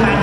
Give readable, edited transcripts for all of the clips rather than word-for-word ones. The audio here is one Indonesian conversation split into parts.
Ada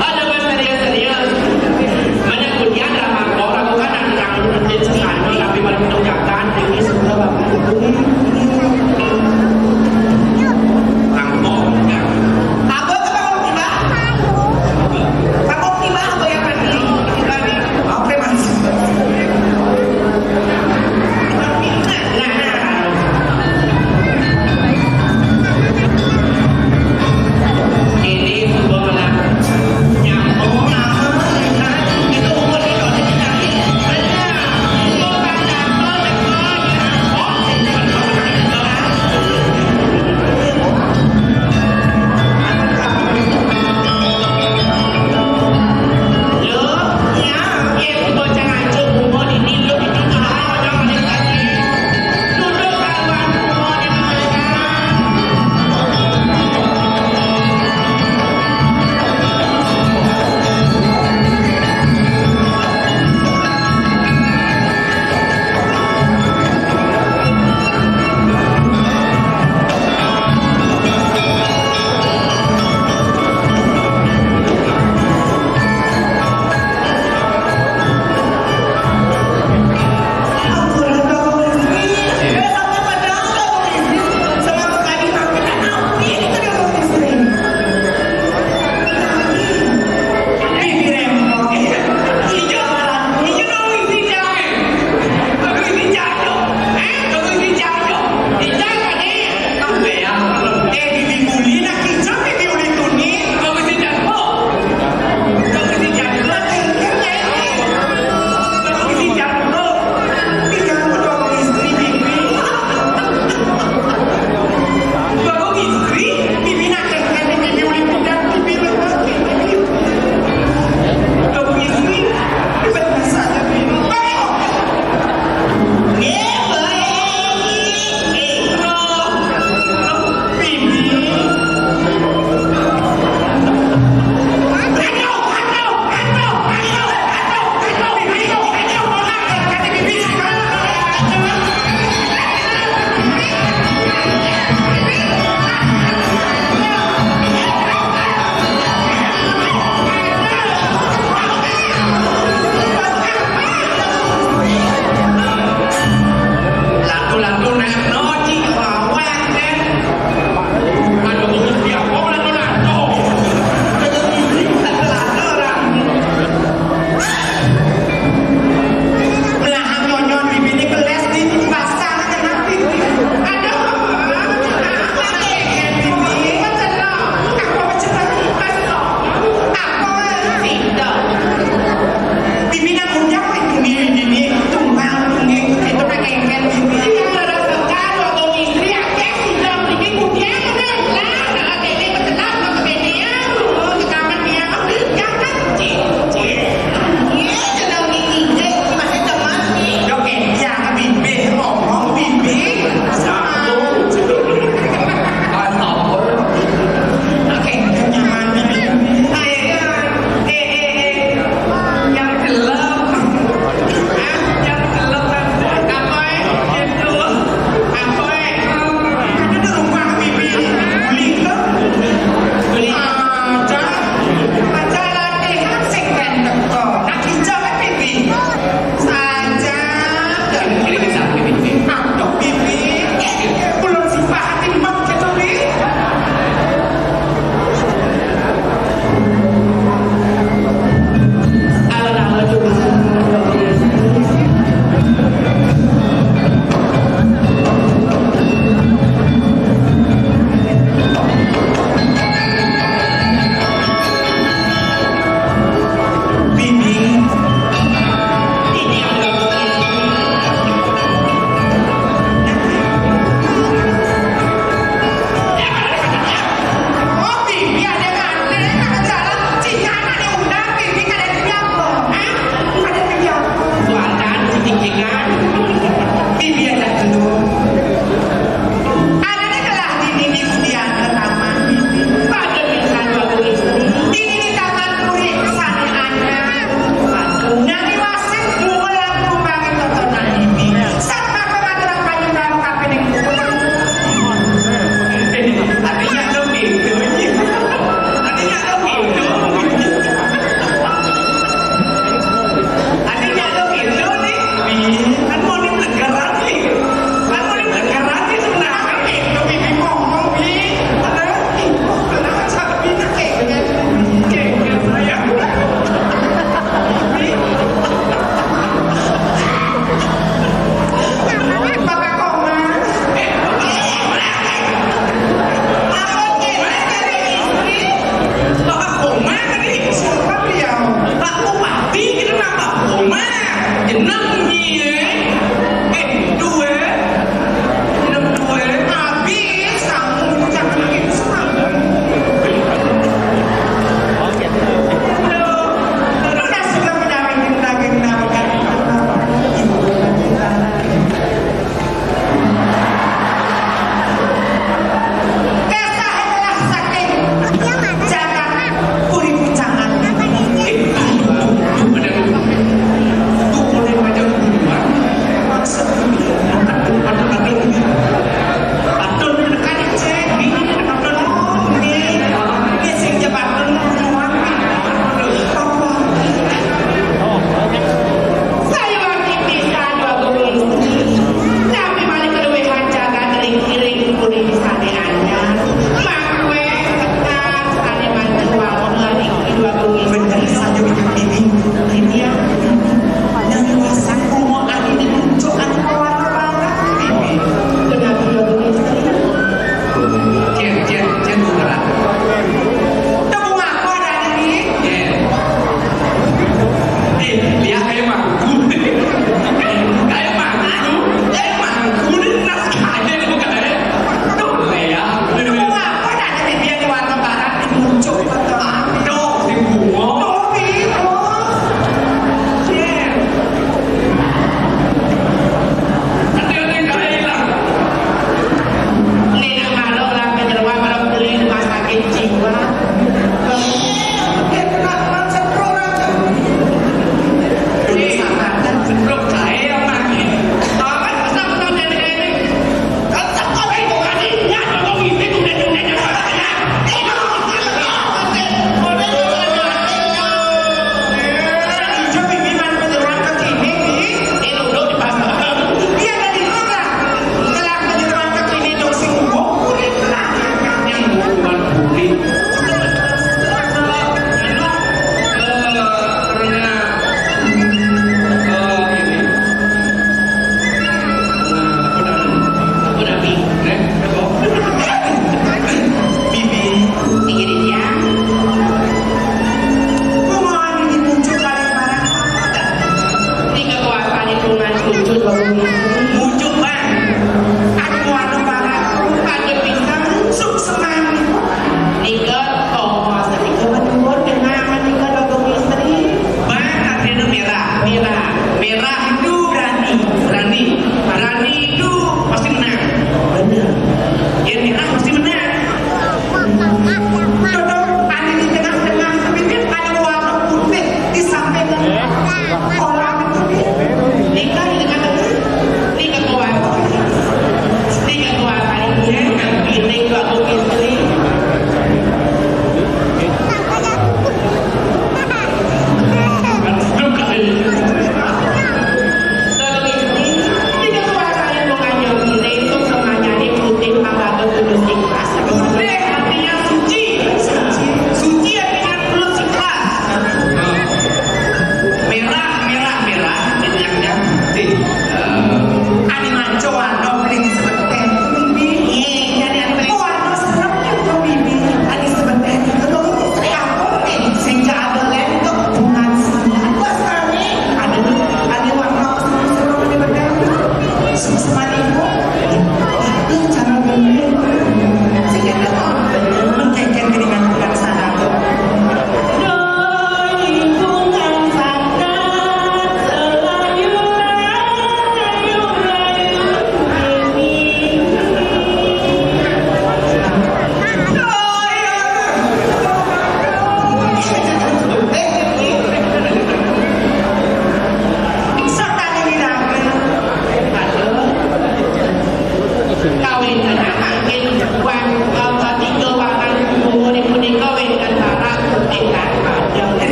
Ada mas serius. Mana kuliah dalam mangkok, aku kan yang rutin sekali, tapi malah mengucapkan ini semoga bapak ibu mangkok. Apa itu mangkok tiba? Mangkok tiba apa yang mati? Oke mas.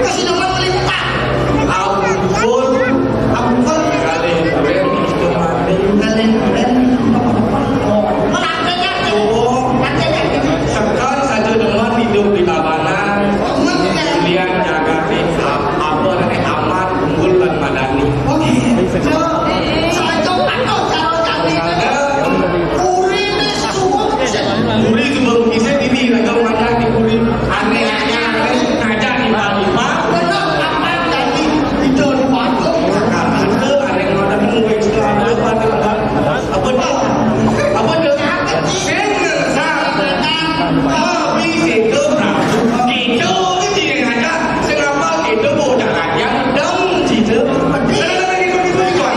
kasih nomor melipat. Ampun kalian sekali saja dengan hidup di tabanan kalian jaga apa nanti amat unggul dan madani. Uri sebelum kisah ini lagi mana di uri aneh-aneh ngajak di Palima. Benar apa tadi itu waktu Itu ada yang mau menunggu setelah itu apa dah? Apa dah? Kenal tapi itu berapa? Itu yang ngajak. Kenapa itu bukan yang dong itu? Kenapa itu kan?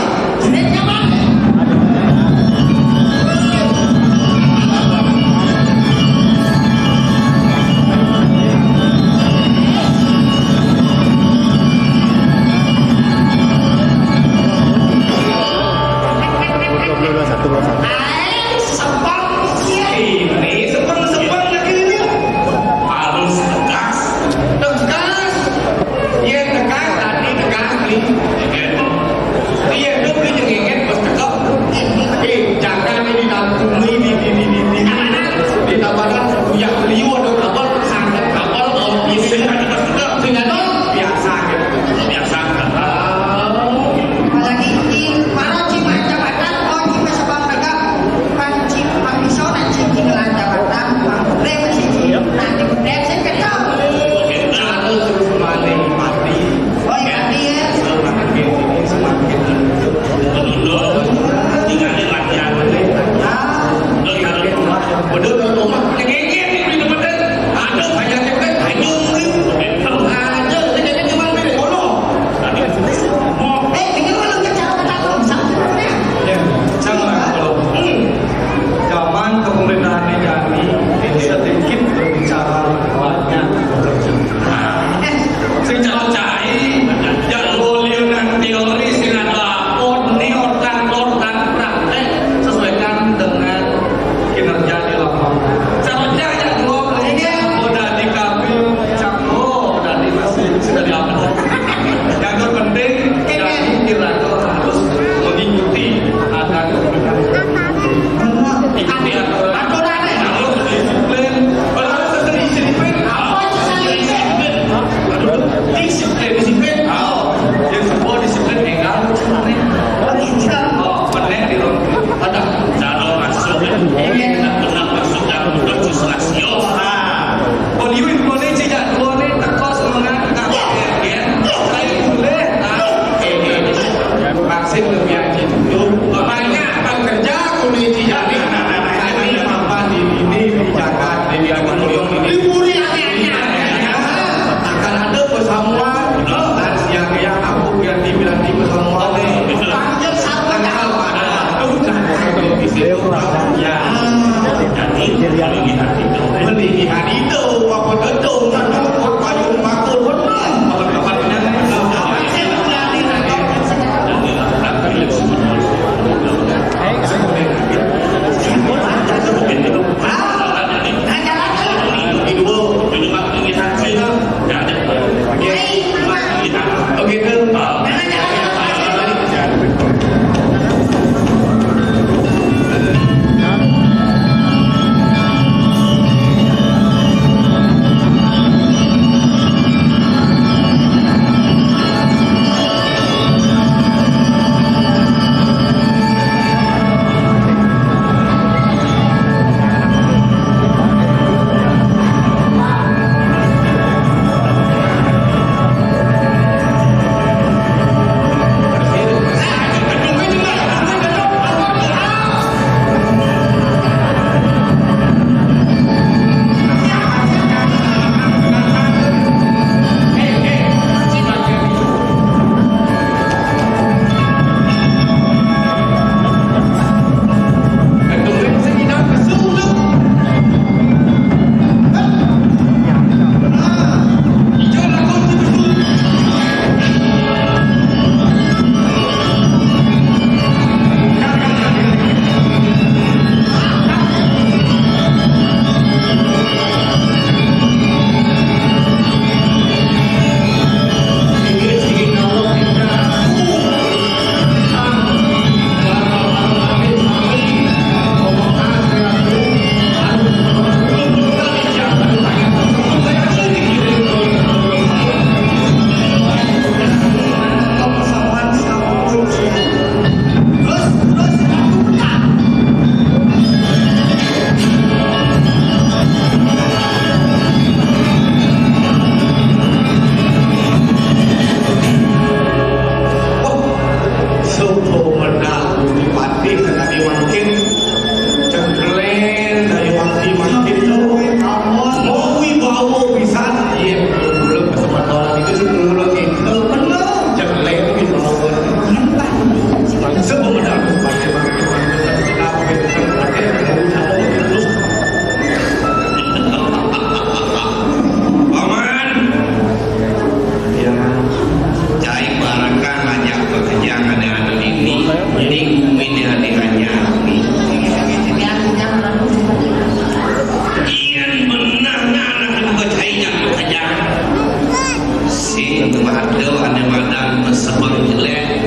sing ada madan sebang jelek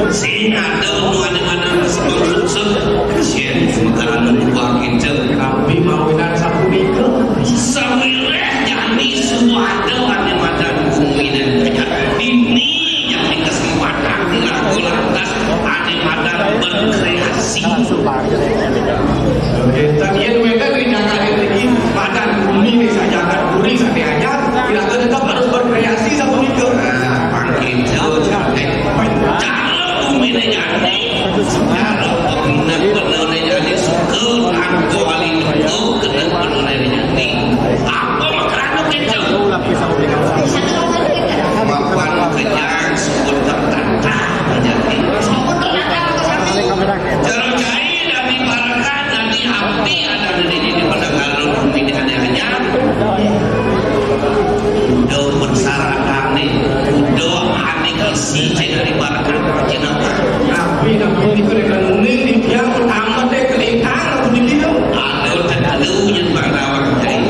sing ada madan sebang sukses sien makanan buah kita Tapi mau dan satu minggu. sampai jadi semua ada madan kuminen ini yang kesempatan lagu lantas ada madan berkreasi Tadi yang mereka kerjakan ini badan bumi saja kan bumi sampai aja tidak tetap harus berkreasi satu minggu. Panggil jauh cara kuminen jadi cara benar-benar jadi suka aku paling itu kena benar jadi apa makanan kita makan kenyang sebut tertata menjadi cara cair dari barakan dari api ada di pendengar bumi hanya udah bersarakan nih udah aneh isi dari barakan kenapa Tapi ini kerana ini dia pertama deh kelihatan aku dikira. ada terlalu yang berdawang dari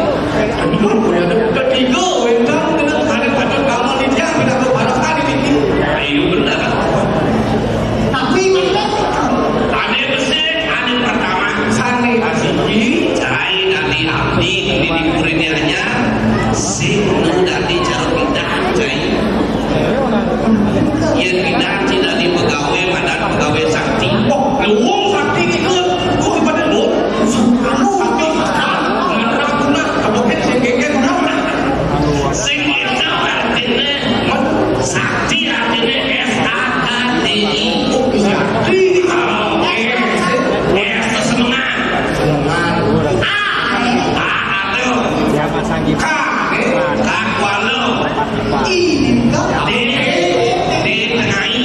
Aduh, ada ketiga, wentang dengan ada pada kamu ini dia tidak berbarang di sini. ayo benar Tapi ada besar ada pertama sana asli. cai dari api di kurnianya sing dari jauh pindah cai yang pindah tidak di pegawai madan pegawai sakti Oh, luang sakti ni ke? Kau ibadah lu? Sakti, mana guna? Kamu kan sengkeke guna? sing itu artinya sakti artinya S-A-K-T-I Oh, sakti. S itu semangat A atau K, kakwalo D tengah I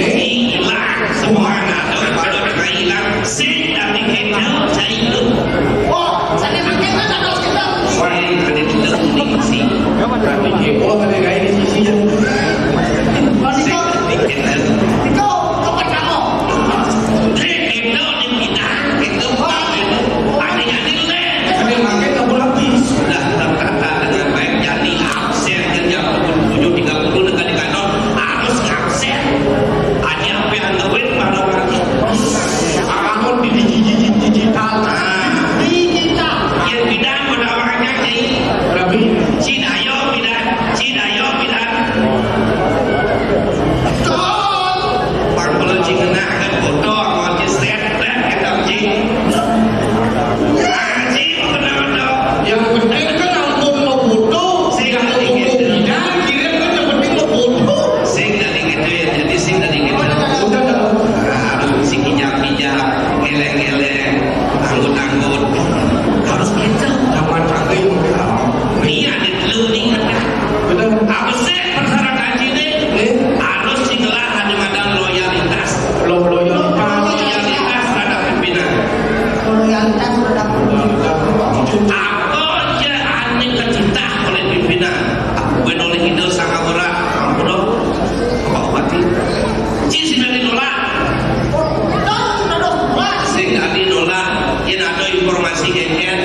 hilang semua ada pada tengah hilang sing dari kita cari itu Oh, sana makan tak tahu kita. saya tadi tidak mengisi Oh, ada gaya di sisinya. sing dari kita Kau kapan kamu? itu dipindah itu artinya nilai Ada makan tak berlapis. sudah tertata dengan baik jadi absen kerja 730 dengan kantor harus absen hanya apa yang ngewin pada orang Bangun di digital. Digital. yang bidang pada orangnya jadi Berapa? Cidayo bidang bang belum cingena kan foto mau set dan kita cing cing benar-benar Yang penting kan aku mau foto. Saya mau foto bidang. Kirim kan yang penting mau foto. sing dari gitu ya jadi sing dari gitu Udah dah. harus sing hijab eleng-eleng anggut-anggut harus gitu Zaman canggih. iya di dulu nih Betul. harus set persyaratan ini harus singelah ada madang loyalitas loyalitas terhadap pimpinan apa aja aneh kecinta oleh pimpinan gue oleh hidup sangat berat ampun dong apa obati sih sudah ditolak sing tadi nolak yang ada informasi genggen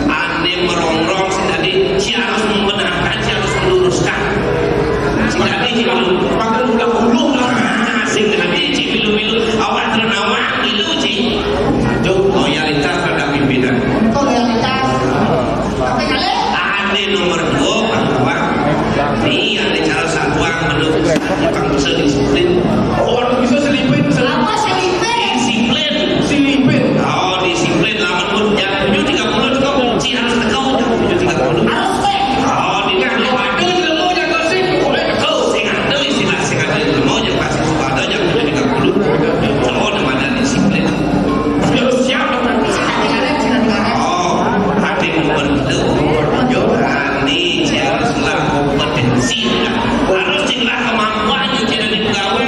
aneh merongrong sing tadi si harus membenarkan si harus meluruskan sing tadi si Panggil udah bulu lah. sing tadi si bilu-bilu awak ternawang itu si loyalitas terhadap pimpinan aneh nomor 2 bahwa ini ada cara satuan menurut bangsa disiplin Orang bisa selipin. disiplin Selipin. oh disiplin laman pun jam 7.30 juga kunci harus tekau jam 7.30 oh di kan Ada juga mau jaga sip. Boleh. tekau sing ada istilah mau jam pasti suka ada jam 7.30 oh ada disiplin Harus siap dengan oh hati nomor 2 ini haruslah kompetensi harus tinggal kemampuan yang tidak dipegawai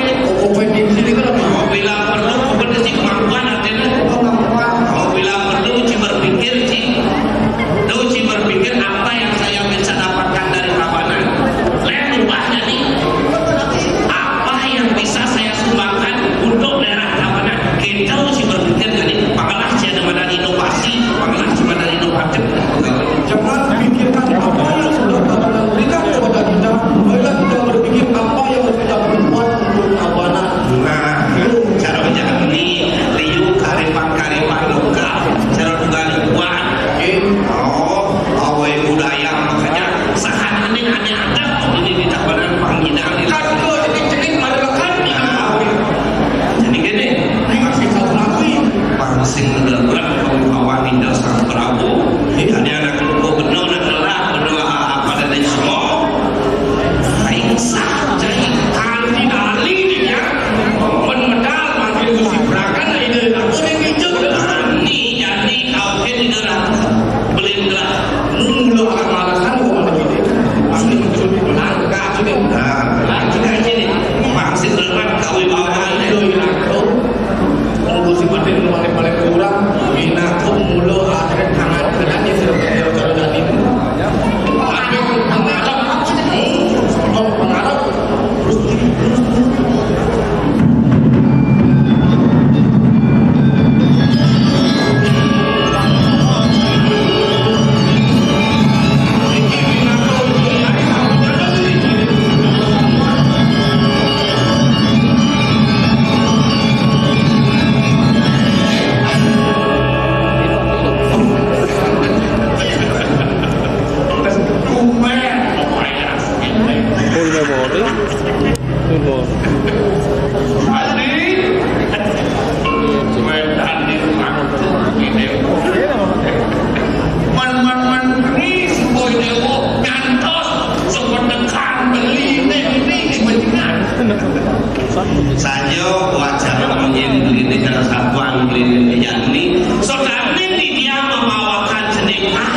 Saja wajar menjadi dengan satuan yakni saudara ini dia membawakan jenengah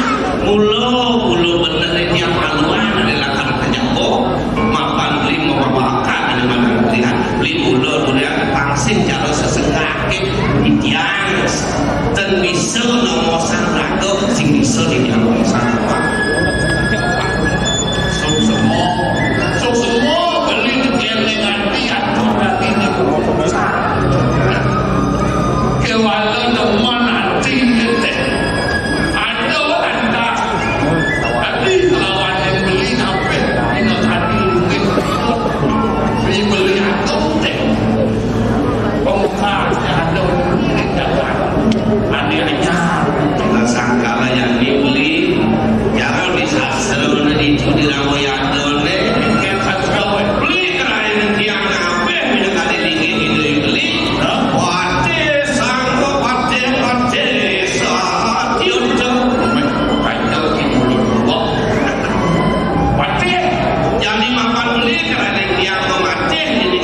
mulo bener dia paluan adalah kan penyambung mapan beli membawakan ada mana lihat beli mulo pangsin cara sesengkake itiang dan bisa nomor sandrago sing bisa didiamkan sama semua beli dengan dia kewalan mana tinggal ada anda tapi lawan yang beli apa ini tadi beli atau teh pembukaan ada ada aja kita sangka lah yang dibeli jangan disasar itu di ramoyan done beli kerain yang apa bila kali lagi itu beli yang dimakan beli karena dia memakai